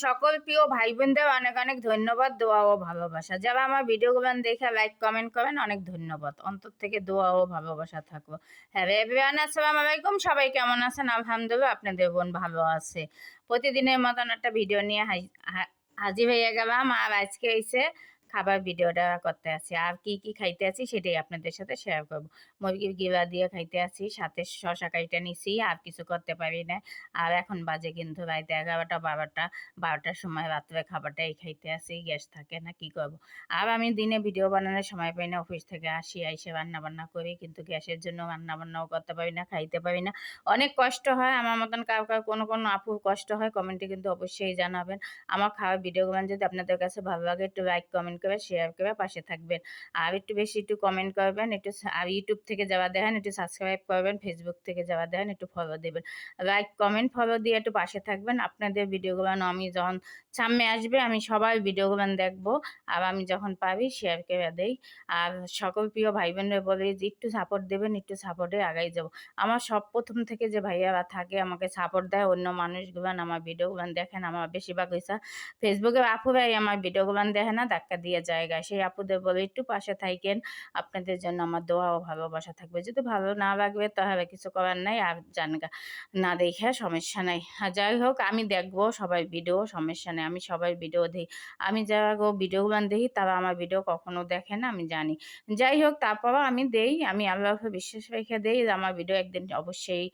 সকল প্রিয় ভাই বোনদের অনেক অনেক ধন্যবাদ, দোয়া ও ভালোবাসা। যারা আমার ভিডিওগুলো দেখে লাইক কমেন্ট করেন, অনেক ধন্যবাদ। অন্তর থেকে দোয়া ও ভালোবাসা থাকলো। হ্যাঁ এভরিওয়ান, আসসালামু আলাইকুম। সবাই কেমন আছেন? আলহামদুলিল্লাহ, আপনাদের বোন ভালো আছে। প্রতিদিনের মতন একটা ভিডিও নিয়ে হাজির হয়ে গেলাম। আর আজকে এসে খাবার ভিডিওটা করতে আছি। আর কি কি খাইতে আছি সেটাই আপনাদের সাথে শেয়ার করবো। মুরগির গিলা দিয়ে খাইতে আছি, সাথে শশা কাইটা নিছি। আর কিছু করতে পারি না। আর এখন বাজে কিন্তু রাত 11টা 12টার সময় রাত্রে খাবারটাই খাইতে আসি, গ্যাস থাকে না, কি করব। আর আমি দিনে ভিডিও বানানোর সময় পাই না, অফিস থেকে আসি, আইসে রান্না বান্না করি, কিন্তু গ্যাসের জন্য রান্না বান্নাও করতে পারি না, খাইতে পারি না। অনেক কষ্ট হয়। আমার মতন কাউ কোনো কোনো আপুর কষ্ট হয়, কমেন্টে কিন্তু অবশ্যই জানাবেন। আমার খাওয়ার ভিডিওগুলো যদি আপনাদের কাছে ভালো লাগে, একটু লাইক কমেন্ট করে শেয়ার করে পাশে থাকবেন। আর একটু বেশি একটু কমেন্ট করবেন, একটু আর ইউটিউব থেকে যাওয়া দেখেন একটু সাবস্ক্রাইব করবেন, ফেসবুক থেকে যাওয়া দেখেন একটু ফলো দেবেন। লাইক কমেন্ট ফলো দিয়ে একটু পাশে থাকবেন। আপনাদের ভিডিওগুলো আমি যখন সামনে আসবে, আমি সবাই ভিডিওগুলো দেখবো। আর আমি যখন পারি শেয়ার করে দেই। আর সকল প্রিয় ভাই বোনদের বলি যে একটু সাপোর্ট দেবেন, একটু সাপোর্টে আগাই যাব। আমার সব প্রথম থেকে যে ভাইয়ারা থাকে আমাকে সাপোর্ট দেয়, অন্য মানুষগুলো আমার ভিডিওগুলো দেখেন। আমার বেশিরভাগ হয়েছে ফেসবুকে আপুরাই আমার ভিডিওগুলো দেখে না, ধাক্কা দিয়ে জায়গায়। সেই আপুদের বলে একটু পাশে থাকেন, আপনাদের জন্য আমার দোয়া ও ভালোবাসা থাকবে। যদি ভালো না লাগবে তাহলে কিছু করার নাই, আর জানগা না দেখে সমস্যা নাই। যাই হোক, আমি দেখবো সবাই ভিডিও, সমস্যা নেই। আমি সবাই ভিডিও দিই। আমি যারা ভিডিওগুলো দেখি তারা আমার ভিডিও কখনো দেখে না, আমি জানি। যাই হোক, তারপরও আমি দেই। আমি আল্লাহর উপর বিশ্বাস রেখে দেই যে আমার ভিডিও একদিন অবশ্যই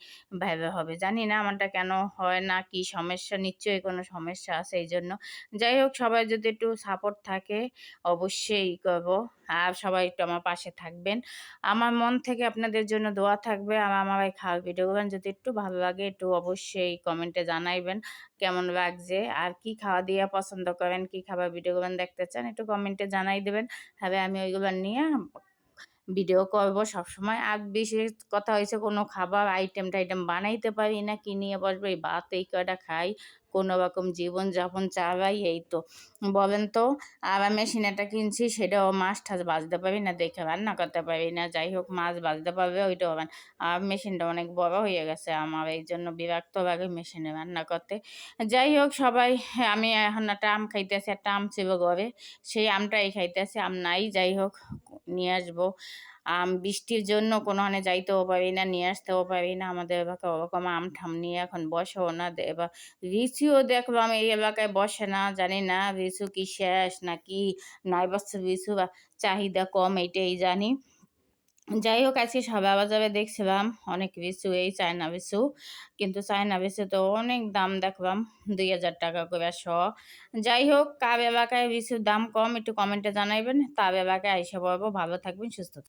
ভাইরাল হবে। জানি না আমারটা কেন হয় না, কি সমস্যা, নিশ্চয়ই কোনো সমস্যা আছে এই জন্য। যাই হোক, সবাই যদি একটু সাপোর্ট থাকে অবশ্যই করবো। আর সবাই একটু আমার পাশে থাকবেন। আমার মন থেকে আপনাদের জন্য দোয়া থাকবে। আর আমার এই খাওয়ার ভিডিওগুলো যদি একটু ভালো লাগে, একটু অবশ্যই কমেন্টে জানাইবেন কেমন লাগছে। আর কি খাওয়া দিয়ে পছন্দ করেন, কি খাবার ভিডিওগুলো দেখতে চান, একটু কমেন্টে জানাই দেবেন। তাহলে আমি ওইগুলো নিয়ে ভিডিও করবো সবসময়। আর বিশেষ কথা হয়েছে, কোনো খাবার আইটেম টাইটেম বানাইতে পারি না, কি নিয়ে বসবো, এই ভাত এই কয়টা খাই, কোনো রকম জীবনযাপন চালাই, এই তো বলেন তো। আর আমি মেশিনেটা কিনছি, সেটাও মাছ ঠাছ বাজতে পারি না, দেখে রান্না করতে পারি না। যাই হোক, মাছ বাজতে পারবে ওইটাও হবে না। আর মেশিনটা অনেক বড় হয়ে গেছে আমার, এই জন্য বিরক্ত লাগে মেশিনে রান্না করতে। যাই হোক সবাই, আমি এখন একটা আম খাইতেছি, একটা আম ছিল ঘরে, সেই আমটাই খাইতেছি। আম নাই, যাই হোক নিয়ে আসবো। বৃষ্টির জন্য কোনোখানে যাইতেও পারি না, নিয়ে আসতেও পারি না। আমাদের এলাকায় ওরকম আম ঠাম নিয়ে এখন বসেও না। এবার রিসিও দেখলাম এই এলাকায় বসে না, জানি না রিসু কি শেষ নাকি নাই বছর রিসু বা চাহিদা কম, এইটাই জানি। যাই হোক, আজকে সবাই বাজারে দেখছিলাম অনেক রিসু, এই চায়না রিসু, কিন্তু চায়না রিসু তো অনেক দাম দেখলাম, 2000 টাকা করে শ। যাই হোক, কার এলাকায় রিসুর দাম কম একটু কমেন্টে জানাইবেন, তার এলাকায় আইসা পড়বো। ভালো থাকবেন, সুস্থ থাকবেন।